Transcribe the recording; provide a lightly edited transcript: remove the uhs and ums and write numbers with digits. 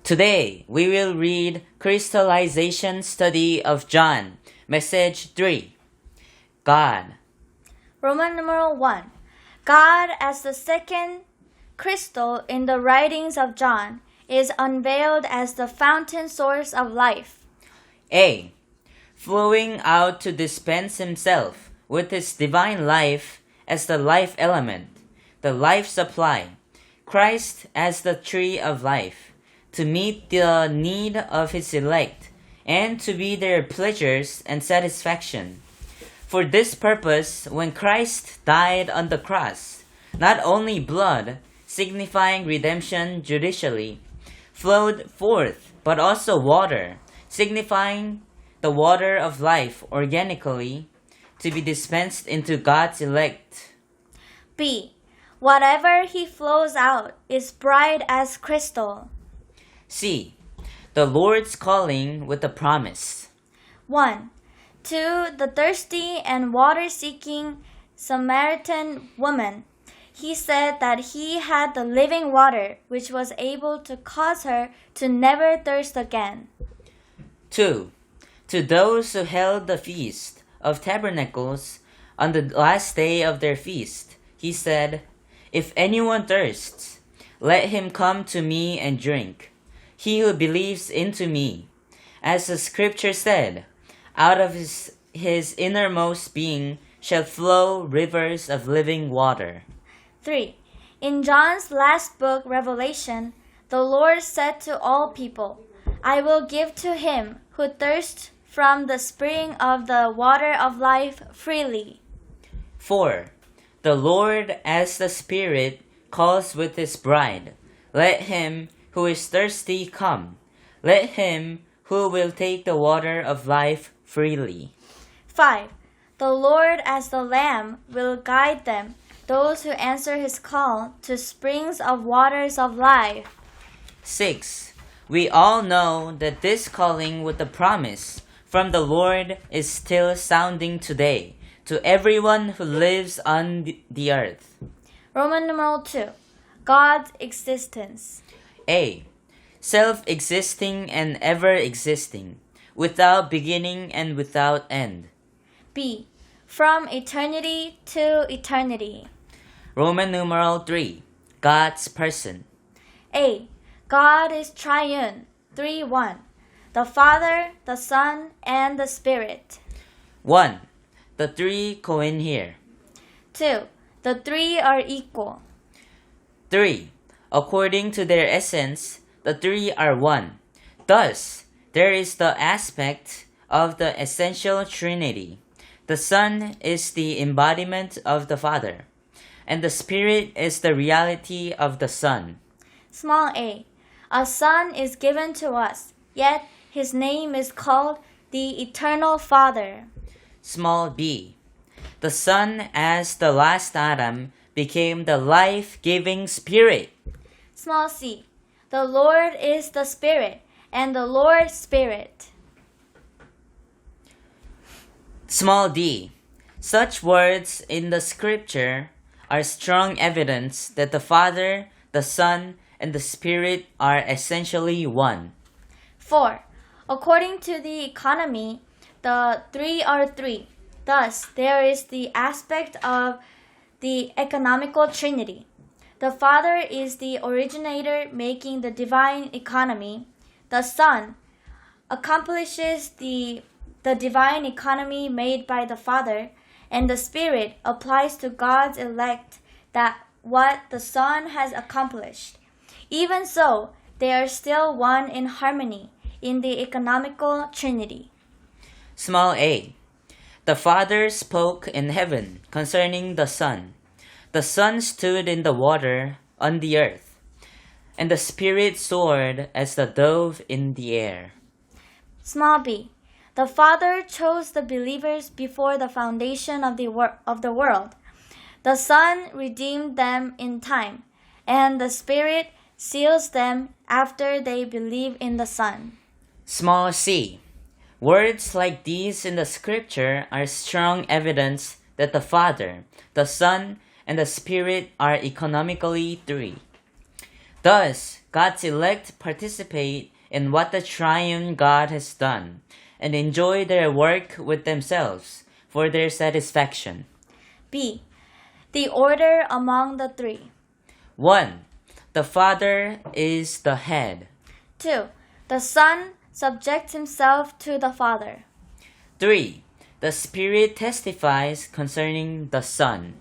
Today, we will read Crystallization Study of John, Message 3. God. Roman numeral 1. God, as the second crystal in the writings of John, is unveiled as the fountain source of life. A. Flowing out to dispense himself with his divine life as the life element, the life supply, Christ as the tree of life, to meet the need of his elect, and to be their pleasures and satisfaction. For this purpose, when Christ died on the cross, not only blood, signifying redemption judicially, flowed forth, but also water, signifying the water of life organically, to be dispensed into God's elect. B. Whatever he flows out is bright as crystal. C. The Lord's calling with a promise. 1. To the thirsty and water-seeking Samaritan woman, he said that he had the living water which was able to cause her to never thirst again. 2. To those who held the Feast of Tabernacles on the last day of their feast, he said, "If anyone thirsts, let him come to me and drink. He who believes into me, as the scripture said, out of his innermost being shall flow rivers of living water." 3. In John's last book, Revelation, the Lord said to all people, "I will give to him who thirsts from the spring of the water of life freely." 4. The Lord, as the Spirit, calls with his bride. Let him who is thirsty come. Let him who will take the water of life freely. 5. The Lord, as the Lamb, will guide them, those who answer his call, to springs of waters of life. 6. We all know that this calling with the promise from the Lord is still sounding today to everyone who lives on the earth. Roman numeral 2. God's existence. A. Self-existing and ever-existing, without beginning and without end. B. From eternity to eternity. Roman numeral 3. God's person. A. God is triune, 3-1. The Father, the Son, and the Spirit. 1. The three cohere. 2. The three are equal. 3. According to their essence, the three are one. Thus, there is the aspect of the essential Trinity. The Son is the embodiment of the Father, and the Spirit is the reality of the Son. Small a. A Son is given to us, yet his name is called the Eternal Father. Small b. The Son, as the last Adam, became the life-giving Spirit. Small c. The Lord is the Spirit, and the Lord's Spirit. Small d. Such words in the scripture are strong evidence that the Father, the Son, and the Spirit are essentially one. 4. According to the economy, the three are three. Thus, there is the aspect of the economical trinity. The Father is the originator making the divine economy. The Son accomplishes the divine economy made by the Father, and the Spirit applies to God's elect that what the Son has accomplished. Even so, they are still one in harmony in the economical trinity. Small a. The Father spoke in heaven concerning the Son. The Son stood in the water on the earth, and the Spirit soared as the dove in the air. Small b. The Father chose the believers before the foundation of the world. The Son redeemed them in time, and the Spirit seals them after they believe in the Son. Small c. Words like these in the scripture are strong evidence that the Father, the Son, and the Spirit are economically three. Thus, God's elect participate in what the triune God has done and enjoy their work with themselves for their satisfaction. B. The order among the three. 1. The Father is the head. 2. The Son subjects himself to the Father. 3. The Spirit testifies concerning the Son.